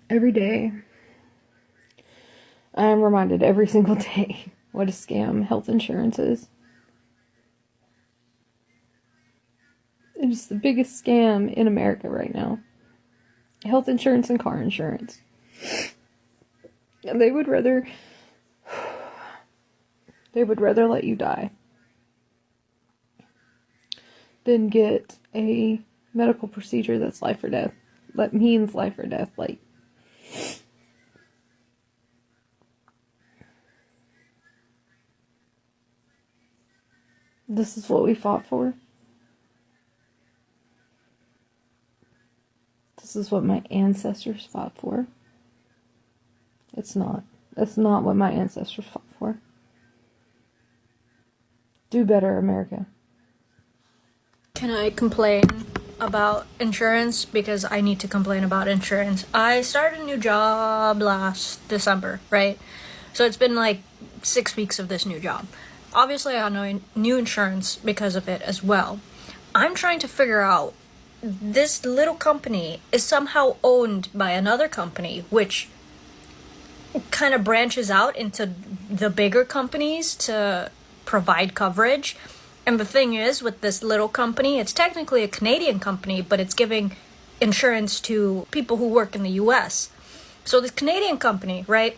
Every day, I'm reminded every single day what a scam health insurance is. It's the biggest scam in America right now. Health insurance and car insurance. And they would rather let you die than get a medical procedure that's life or death. That means life or death. Like, this is what we fought for. This is what my ancestors fought for. It's not. That's not what my ancestors fought for. Do better, America. Can I complain about insurance? Because I need to complain about insurance. I started a new job last December, right? So it's been like 6 weeks of this new job. Obviously, I know new insurance because of it as well. I'm trying to figure out, this little company is somehow owned by another company, which kind of branches out into the bigger companies to provide coverage. And the thing is, with this little company, it's technically a Canadian company, but it's giving insurance to people who work in the US. So this Canadian company, right,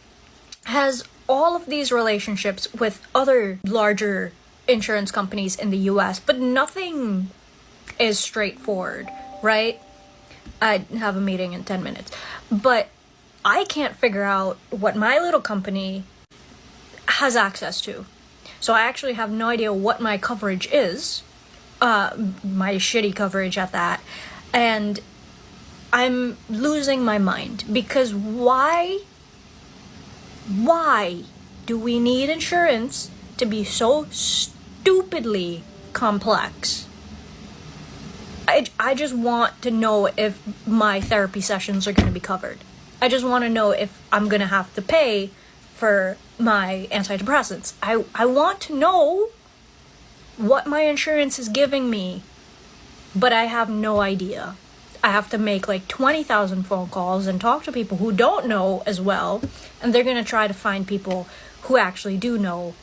has all of these relationships with other larger insurance companies in the US, but nothing is straightforward, right? I have a meeting in 10 minutes. But I can't figure out what my little company has access to. So I actually have no idea what my coverage is, my shitty coverage at that, and I'm losing my mind, because why do we need insurance to be so stupidly complex? I just want to know if my therapy sessions are going to be covered. I just want to know if I'm going to have to pay for my antidepressants. I want to know what my insurance is giving me, but I have no idea. I have to make like 20,000 phone calls and talk to people who don't know as well, and they're going to try to find people who actually do know.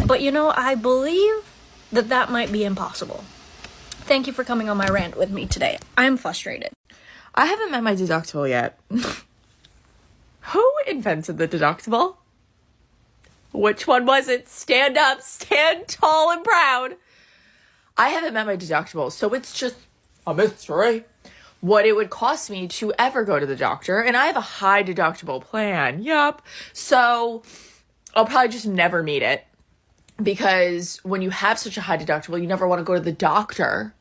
But I believe that might be impossible. Thank you for coming on my rant with me today. I'm frustrated. I haven't met my deductible yet. Who invented the deductible? Which one was it? Stand up, stand tall and proud. I haven't met my deductible, so it's just a mystery what it would cost me to ever go to the doctor. And I have a high deductible plan. Yup. So I'll probably just never meet it, because when you have such a high deductible, you never want to go to the doctor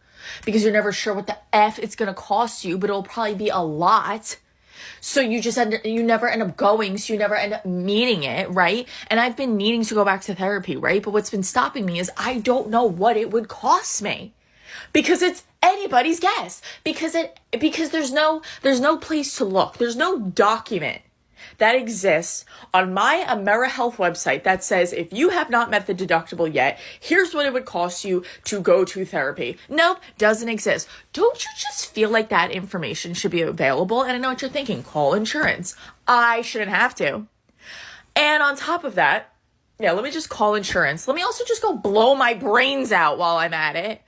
because you're never sure what the F it's going to cost you, but it'll probably be a lot. So you never end up going, so you never end up meeting it, right? And I've been needing to go back to therapy, right? But what's been stopping me is I don't know what it would cost me, because it's anybody's guess, because there's no place to look. There's no document that exists on my AmeriHealth website that says, if you have not met the deductible yet, here's what it would cost you to go to therapy. Nope, doesn't exist. Don't you just feel like that information should be available? And I know what you're thinking, call insurance. I shouldn't have to. And on top of that, let me just call insurance. Let me also just go blow my brains out while I'm at it.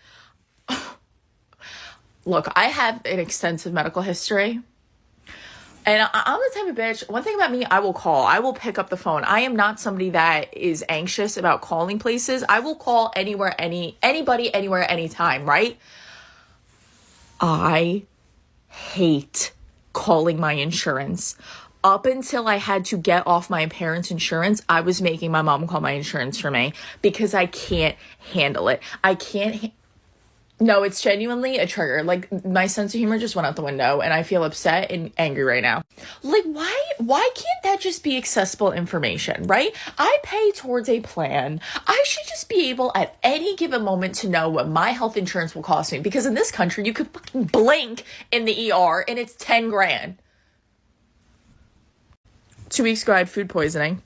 Look, I have an extensive medical history. And I'm the type of bitch, one thing about me, I will call. I will pick up the phone. I am not somebody that is anxious about calling places. I will call anywhere, anybody, anywhere, anytime, right? I hate calling my insurance. Up until I had to get off my parents' insurance, I was making my mom call my insurance for me because I can't handle it. No, it's genuinely a trigger. Like, my sense of humor just went out the window, and I feel upset and angry right now. Like, why can't that just be accessible information, right? I pay towards a plan. I should just be able at any given moment to know what my health insurance will cost me, because in this country, you could fucking blink in the ER and it's 10 grand. 2 weeks ago, I had food poisoning.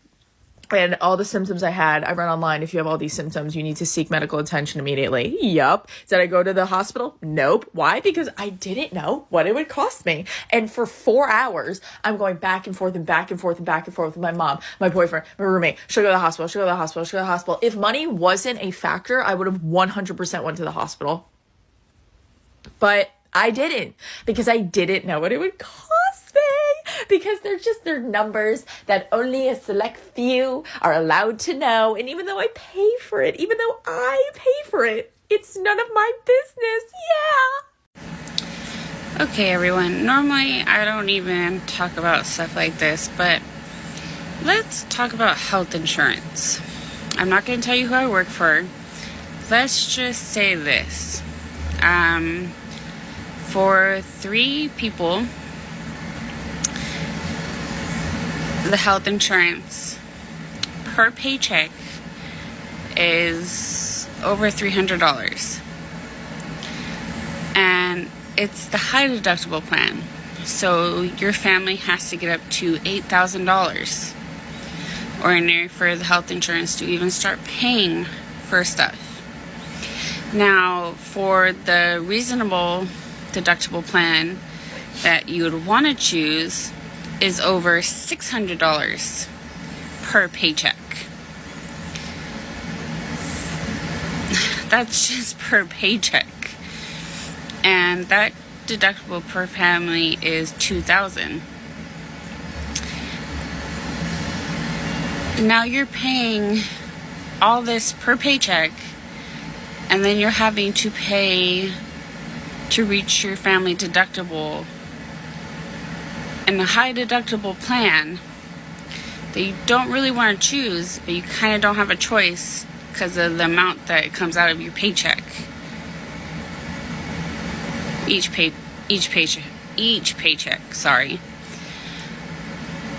And all the symptoms I had, I read online, if you have all these symptoms, you need to seek medical attention immediately. Yup. Did I go to the hospital? Nope. Why? Because I didn't know what it would cost me. And for 4 hours, I'm going back and forth and back and forth and back and forth with my mom, my boyfriend, my roommate. Should I go to the hospital? Should I go to the hospital? Should I go to the hospital? If money wasn't a factor, I would have 100% went to the hospital. But I didn't, because I didn't know what it would cost me, because they're numbers that only a select few are allowed to know. And even though I pay for it, it's none of my business. Yeah. Okay, everyone. Normally, I don't even talk about stuff like this, but let's talk about health insurance. I'm not going to tell you who I work for. Let's just say this. For 3 people, the health insurance per paycheck is over $300. And it's the high deductible plan. So your family has to get up to $8,000 ordinary for the health insurance to even start paying for stuff. Now, for the reasonable deductible plan that you would want to choose is over $600 per paycheck. That's just per paycheck. And that deductible per family is $2,000. Now you're paying all this per paycheck, and then you're having to pay to reach your family deductible and a high deductible plan that you don't really want to choose, but you kind of don't have a choice because of the amount that comes out of your paycheck. Each paycheck, sorry.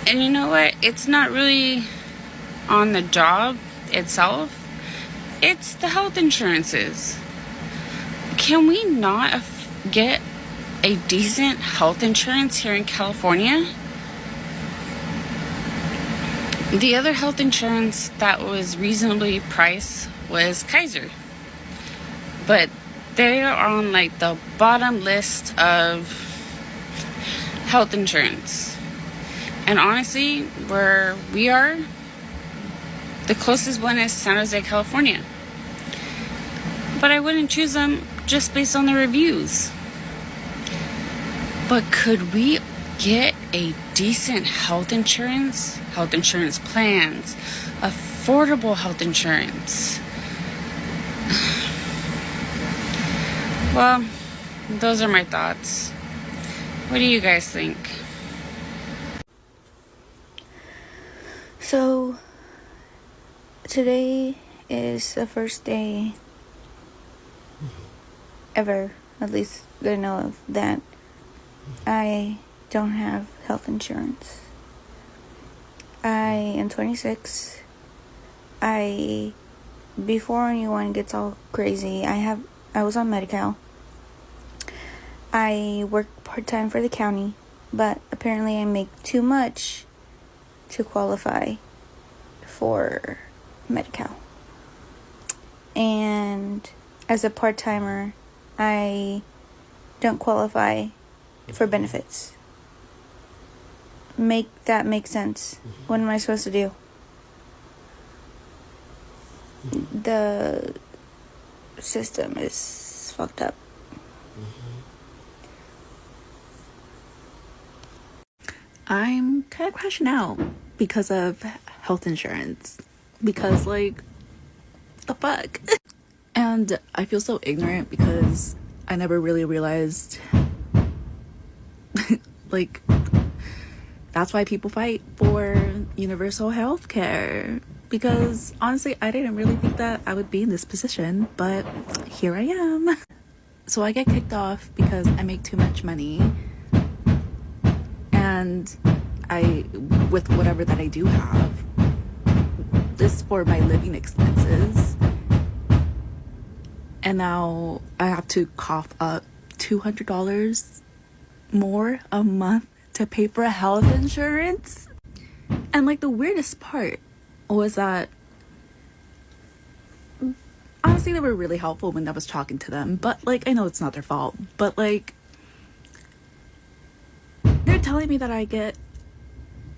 And you know what? It's not really on the job itself. It's the health insurances. Can we not get a decent health insurance here in California? The other health insurance that was reasonably priced was Kaiser. But they are on like the bottom list of health insurance. And honestly, where we are, the closest one is San Jose, California. But I wouldn't choose them just based on the reviews. But could we get a decent health insurance plans, affordable health insurance? Well, those are my thoughts. What do you guys think? So, today is the first day ever, at least that I know of, that I don't have health insurance. I am 26. Before anyone gets all crazy, I was on Medi-Cal. I work part-time for the county, but apparently I make too much to qualify for Medi-Cal. And as a part-timer, I don't qualify for benefits. Make that make sense. What am I supposed to do? The system is fucked up. I'm kind of crashing out because of health insurance. Because, like, the fuck? And I feel so ignorant because I never really realized, like, that's why people fight for universal health care. Because, honestly, I didn't really think that I would be in this position, but here I am. So I get kicked off because I make too much money. And with whatever that I do have, this is for my living expenses. And now I have to cough up $200 more a month to pay for health insurance. And like the weirdest part was that honestly they were really helpful when I was talking to them, but like I know it's not their fault, but like they're telling me that I get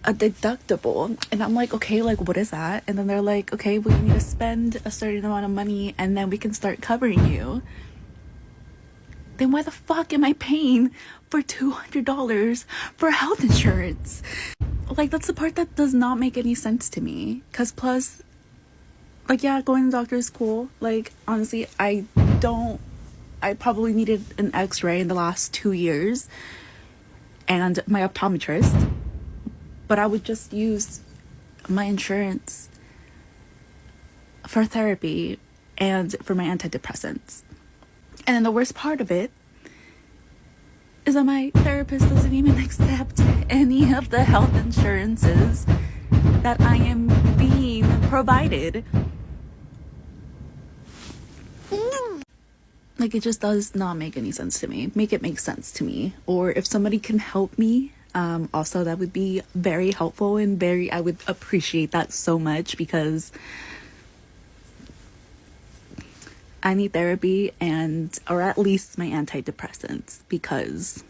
a deductible, and I'm like, okay, like what is that? And then they're like, okay, we need to spend a certain amount of money and then we can start covering you. Then why the fuck am I paying for $200 for health insurance? Like, that's the part that does not make any sense to me. Because plus, like, yeah, going to the doctor is cool. Like, honestly, I probably needed an x-ray in the last 2 years. And my optometrist. But I would just use my insurance for therapy and for my antidepressants. And then the worst part of it is that my therapist doesn't even accept any of the health insurances that I am being provided. Like, it just does not make any sense to me. Make it make sense to me. Or if somebody can help me, also that would be very helpful and I would appreciate that so much, because I need therapy or at least my antidepressants, because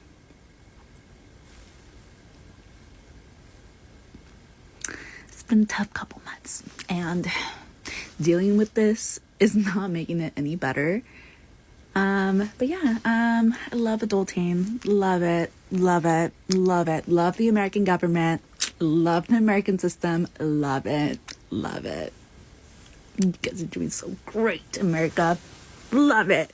it's been a tough couple months and dealing with this is not making it any better. But yeah, I love adulting. Love it. Love it. Love it. Love the American government. Love the American system. Love it. Love it. You guys are doing so great, America. Love it.